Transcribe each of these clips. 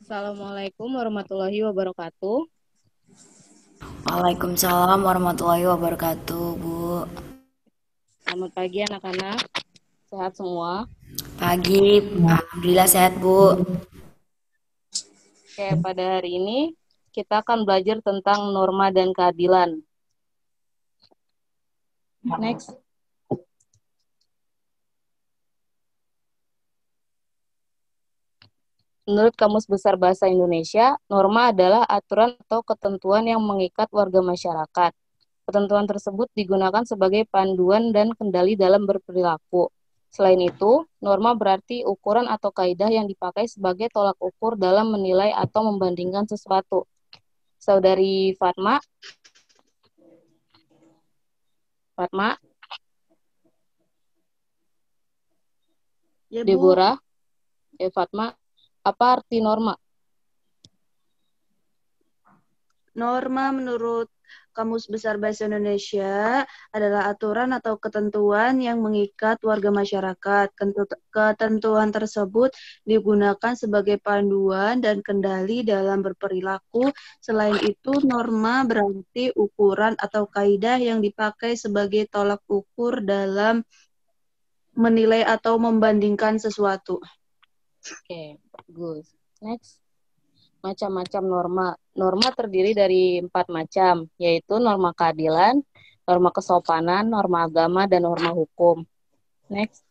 Assalamualaikum warahmatullahi wabarakatuh. Waalaikumsalam warahmatullahi wabarakatuh, Bu. Selamat pagi anak-anak. Sehat semua? Pagi, alhamdulillah sehat, Bu. Oke, pada hari ini kita akan belajar tentang norma dan keadilan. Next. Menurut Kamus Besar Bahasa Indonesia, norma adalah aturan atau ketentuan yang mengikat warga masyarakat. Ketentuan tersebut digunakan sebagai panduan dan kendali dalam berperilaku. Selain itu, norma berarti ukuran atau kaidah yang dipakai sebagai tolak ukur dalam menilai atau membandingkan sesuatu. Saudari Fatma, Fatma, Ya, Bu. Deborah, Fatma, apa arti norma? Norma menurut Kamus Besar Bahasa Indonesia adalah aturan atau ketentuan yang mengikat warga masyarakat. Ketentuan tersebut digunakan sebagai panduan dan kendali dalam berperilaku. Selain itu, norma berarti ukuran atau kaidah yang dipakai sebagai tolak ukur dalam menilai atau membandingkan sesuatu. Oke, bagus. Next. Macam-macam norma. Norma terdiri dari 4 macam, yaitu norma keadilan, norma kesopanan, norma agama, dan norma hukum. Next.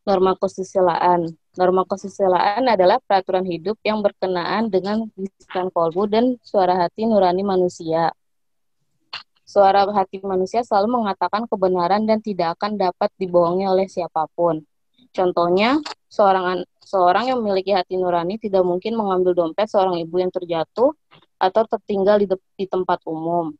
Norma kesusilaan. Norma kesusilaan adalah peraturan hidup yang berkenaan dengan bisikan kolbu dan suara hati nurani manusia. Suara hati manusia selalu mengatakan kebenaran dan tidak akan dapat dibohongi oleh siapapun. Contohnya, seorang yang memiliki hati nurani tidak mungkin mengambil dompet seorang ibu yang terjatuh atau tertinggal di tempat umum.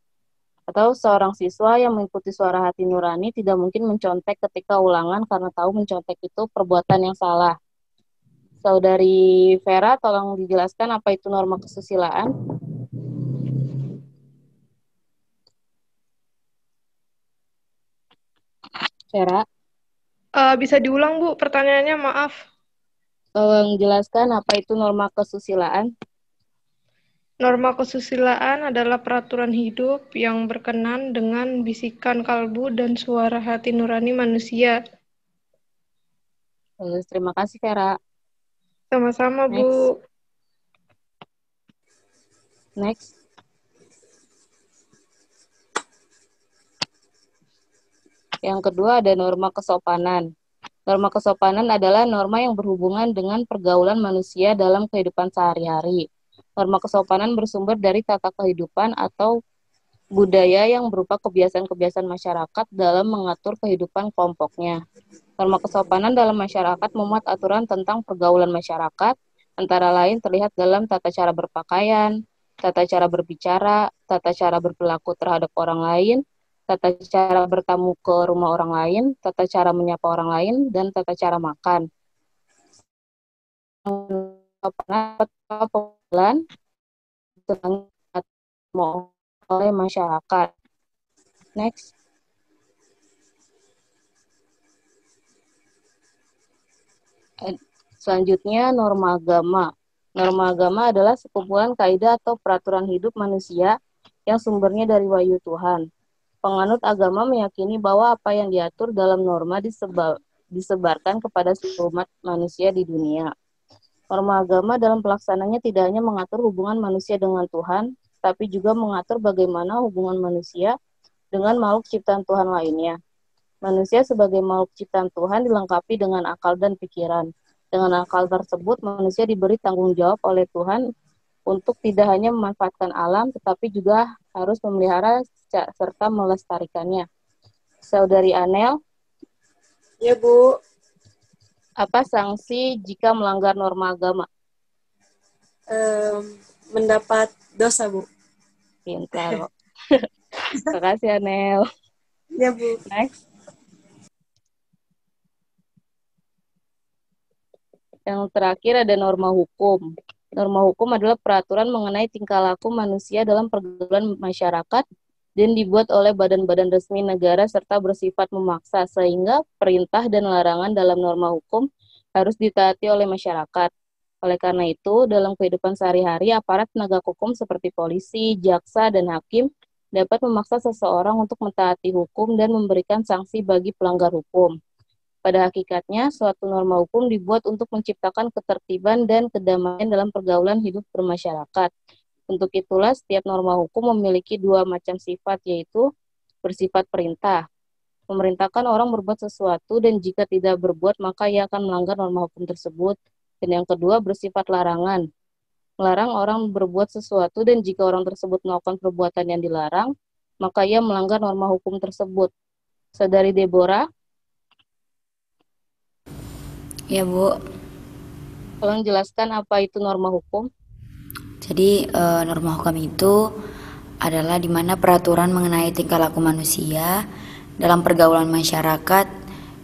Atau seorang siswa yang mengikuti suara hati nurani tidak mungkin mencontek ketika ulangan karena tahu mencontek itu perbuatan yang salah. Saudari Vera, tolong dijelaskan apa itu norma kesusilaan. Vera, Bisa diulang, Bu, pertanyaannya, maaf. tolong jelaskan apa itu norma kesusilaan. Norma kesusilaan adalah peraturan hidup yang berkenan dengan bisikan kalbu dan suara hati nurani manusia. Terima kasih, Vera. Sama-sama, Bu. Next. Yang kedua ada norma kesopanan. Norma kesopanan adalah norma yang berhubungan dengan pergaulan manusia dalam kehidupan sehari-hari. Norma kesopanan bersumber dari tata kehidupan atau budaya yang berupa kebiasaan-kebiasaan masyarakat dalam mengatur kehidupan kelompoknya. Norma kesopanan dalam masyarakat memuat aturan tentang pergaulan masyarakat, antara lain terlihat dalam tata cara berpakaian, tata cara berbicara, tata cara berperilaku terhadap orang lain, tata cara bertamu ke rumah orang lain, tata cara menyapa orang lain, dan tata cara makan. Pengumpulan oleh masyarakat. Next. Selanjutnya, norma agama. Norma agama adalah sekumpulan kaidah atau peraturan hidup manusia yang sumbernya dari wahyu Tuhan. Penganut agama meyakini bahwa apa yang diatur dalam norma disebarkan kepada seluruh umat manusia di dunia. Norma agama dalam pelaksananya tidak hanya mengatur hubungan manusia dengan Tuhan, tapi juga mengatur bagaimana hubungan manusia dengan makhluk ciptaan Tuhan lainnya. Manusia sebagai makhluk ciptaan Tuhan dilengkapi dengan akal dan pikiran. Dengan akal tersebut, manusia diberi tanggung jawab oleh Tuhan untuk tidak hanya memanfaatkan alam, tetapi juga harus memelihara serta melestarikannya. Saudari Anel. Ya, Bu. Apa sanksi jika melanggar norma agama? Mendapat dosa, Bu. Pintar. Terima kasih, Anel. Ya, Bu. Next. Yang terakhir ada norma hukum. Norma hukum adalah peraturan mengenai tingkah laku manusia dalam pergaulan masyarakat dan dibuat oleh badan-badan resmi negara serta bersifat memaksa, sehingga perintah dan larangan dalam norma hukum harus ditaati oleh masyarakat. Oleh karena itu, dalam kehidupan sehari-hari, aparat penegak hukum seperti polisi, jaksa, dan hakim dapat memaksa seseorang untuk mentaati hukum dan memberikan sanksi bagi pelanggar hukum. Pada hakikatnya, suatu norma hukum dibuat untuk menciptakan ketertiban dan kedamaian dalam pergaulan hidup bermasyarakat. Untuk itulah, setiap norma hukum memiliki dua macam sifat, yaitu bersifat perintah, memerintahkan orang berbuat sesuatu dan jika tidak berbuat maka ia akan melanggar norma hukum tersebut. Dan yang kedua, bersifat larangan, melarang orang berbuat sesuatu dan jika orang tersebut melakukan perbuatan yang dilarang, maka ia melanggar norma hukum tersebut. Saudari Deborah, Ya, Bu. tolong jelaskan apa itu norma hukum. Jadi norma hukum itu adalah di mana peraturan mengenai tingkah laku manusia dalam pergaulan masyarakat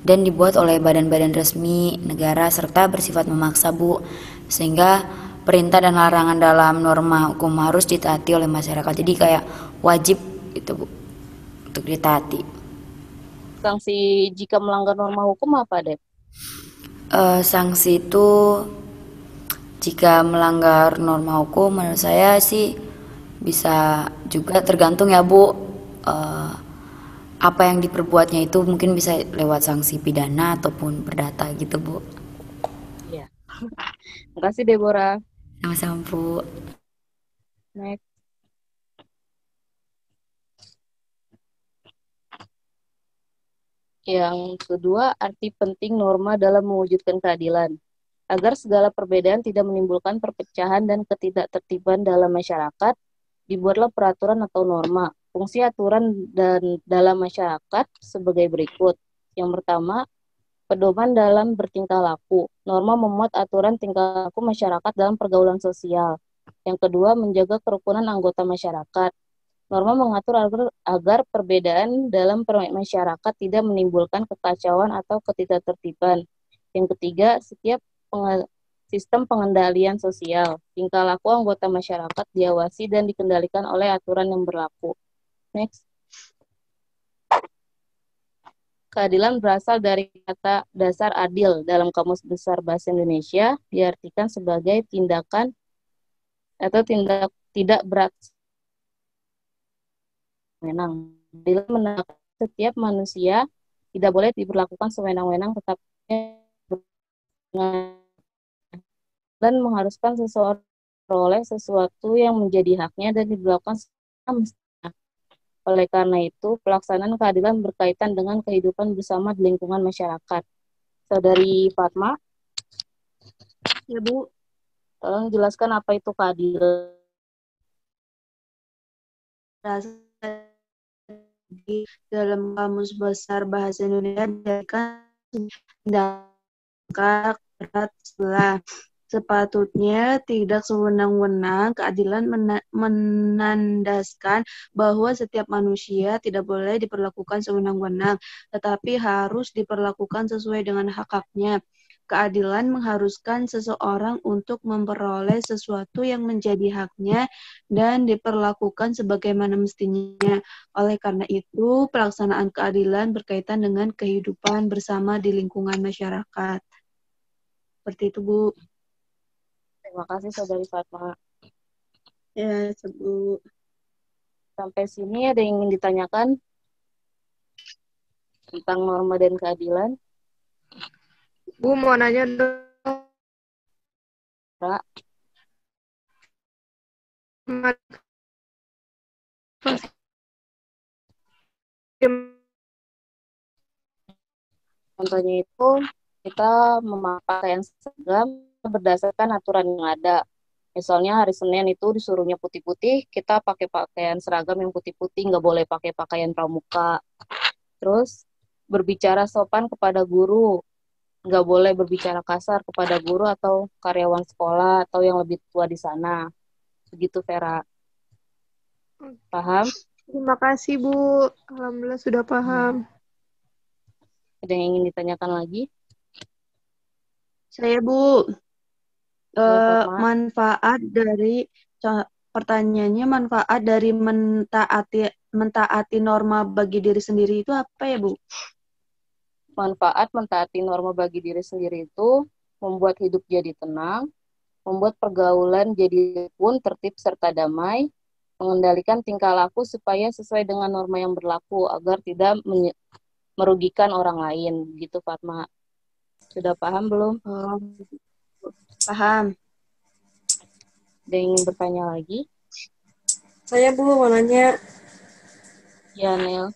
dan dibuat oleh badan-badan resmi negara serta bersifat memaksa, Bu. Sehingga perintah dan larangan dalam norma hukum harus ditaati oleh masyarakat. Jadi kayak wajib itu, Bu, untuk ditaati. Sanksi jika melanggar norma hukum apa, Dep? Sanksi itu jika melanggar norma hukum menurut saya sih bisa juga tergantung ya, Bu. Apa yang diperbuatnya itu mungkin bisa lewat sanksi pidana ataupun perdata gitu, Bu. Iya. Makasih, Deborah. Sama-sama, Bu. Next. Yang kedua, arti penting norma dalam mewujudkan keadilan. Agar segala perbedaan tidak menimbulkan perpecahan dan ketidaktertiban dalam masyarakat, dibuatlah peraturan atau norma. Fungsi aturan dan dalam masyarakat sebagai berikut. Yang pertama, pedoman dalam bertingkah laku. Norma memuat aturan tingkah laku masyarakat dalam pergaulan sosial. Yang kedua, menjaga kerukunan anggota masyarakat. Norma mengatur agar perbedaan dalam masyarakat tidak menimbulkan kekacauan atau ketidaktertiban. Yang ketiga, setiap sistem pengendalian sosial. Tingkah laku anggota masyarakat diawasi dan dikendalikan oleh aturan yang berlaku. Next. Keadilan berasal dari kata dasar adil dalam Kamus Besar Bahasa Indonesia, diartikan sebagai tindakan atau tidak berat menang. Adil menegakkan setiap manusia tidak boleh diberlakukan sewenang-wenang, tetapi dan mengharuskan seseorang memperoleh sesuatu yang menjadi haknya dan diberlakukan semestinya. Oleh karena itu, pelaksanaan keadilan berkaitan dengan kehidupan bersama di lingkungan masyarakat. Saudari Fatma, Ya, Bu. tolong jelaskan apa itu keadilan. Di dalam Kamus Besar Bahasa Indonesia tindakan berat sebelah. Sepatutnya tidak sewenang-wenang. Keadilan menandaskan bahwa setiap manusia tidak boleh diperlakukan sewenang-wenang, tetapi harus diperlakukan sesuai dengan hak-haknya. Keadilan mengharuskan seseorang untuk memperoleh sesuatu yang menjadi haknya dan diperlakukan sebagaimana mestinya. Oleh karena itu, pelaksanaan keadilan berkaitan dengan kehidupan bersama di lingkungan masyarakat. Seperti itu, Bu. Terima kasih, Saudari Fatma. Ya, Bu. Sampai sini ada yang ingin ditanyakan tentang norma dan keadilan? Bu mau nanya dong. Ra, contohnya itu kita memakai pakaian seragam berdasarkan aturan yang ada. Misalnya hari Senin itu disuruhnya putih-putih, kita pakai pakaian seragam yang putih-putih, nggak boleh pakai pakaian pramuka. Terus berbicara sopan kepada guru, nggak boleh berbicara kasar kepada guru atau karyawan sekolah atau yang lebih tua di sana. Begitu, Vera. Paham? Terima kasih, Bu. Alhamdulillah sudah paham. Ada yang ingin ditanyakan lagi? Saya, Bu. Fatma. Manfaat dari pertanyaannya, manfaat dari mentaati norma bagi diri sendiri itu apa ya, Bu? Manfaat mentaati norma bagi diri sendiri itu membuat hidup jadi tenang, membuat pergaulan jadi pun tertib serta damai, mengendalikan tingkah laku supaya sesuai dengan norma yang berlaku agar tidak merugikan orang lain. Gitu, Fatma. Sudah paham belum? Oh, paham. Ada yang ingin bertanya lagi? Saya Bu mau nanya, Ya, Nel.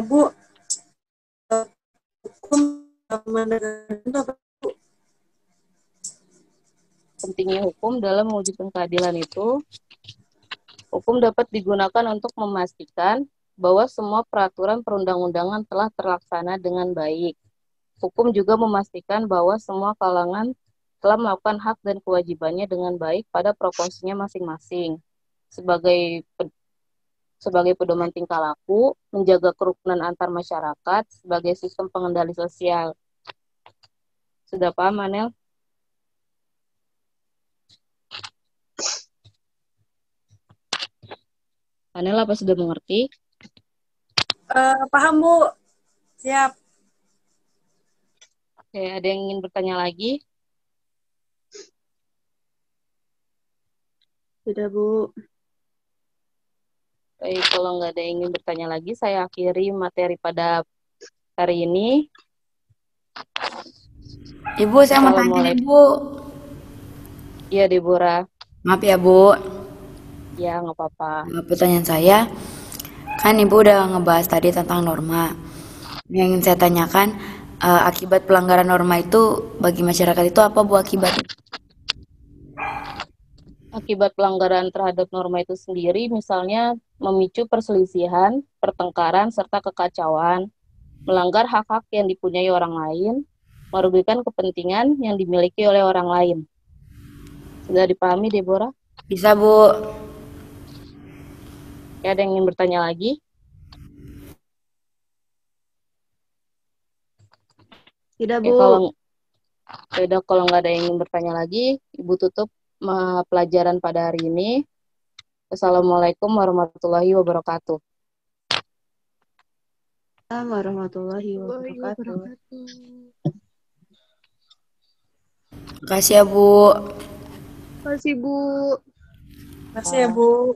Bu, hukum sama negara itu apa? Pentingnya hukum dalam mewujudkan keadilan itu, hukum dapat digunakan untuk memastikan bahwa semua peraturan perundang-undangan telah terlaksana dengan baik. Hukum juga memastikan bahwa semua kalangan telah melakukan hak dan kewajibannya dengan baik pada proporsinya masing-masing. Sebagai pedoman tingkah laku, menjaga kerukunan antar masyarakat sebagai sistem pengendali sosial. Sudah paham, Anel? Anel, apa sudah mengerti? Paham Bu, siap. Oke, ada yang ingin bertanya lagi? Sudah, Bu. Baik, kalau nggak ada yang ingin bertanya lagi, saya akhiri materi pada hari ini. Ibu, saya mau tanya, Ibu. Iya, Deborah. Maaf ya, Bu. Ya, nggak apa-apa. Pertanyaan saya, kan Ibu udah ngebahas tadi tentang norma. Yang ingin saya tanyakan, akibat pelanggaran norma itu bagi masyarakat itu apa, Bu, akibatnya? Akibat pelanggaran terhadap norma itu sendiri, misalnya memicu perselisihan, pertengkaran, serta kekacauan, melanggar hak-hak yang dipunyai orang lain, merugikan kepentingan yang dimiliki oleh orang lain. Sudah dipahami, Deborah? Bisa, Bu. Ya, ada yang ingin bertanya lagi? Tidak, Ya, Bu. kalau nggak ada yang ingin bertanya lagi, Ibu tutup pelajaran pada hari ini. Assalamualaikum warahmatullahi wabarakatuh. Warahmatullahi wabarakatuh. Makasih ya, Bu. Makasih, Bu. Makasih ya Bu.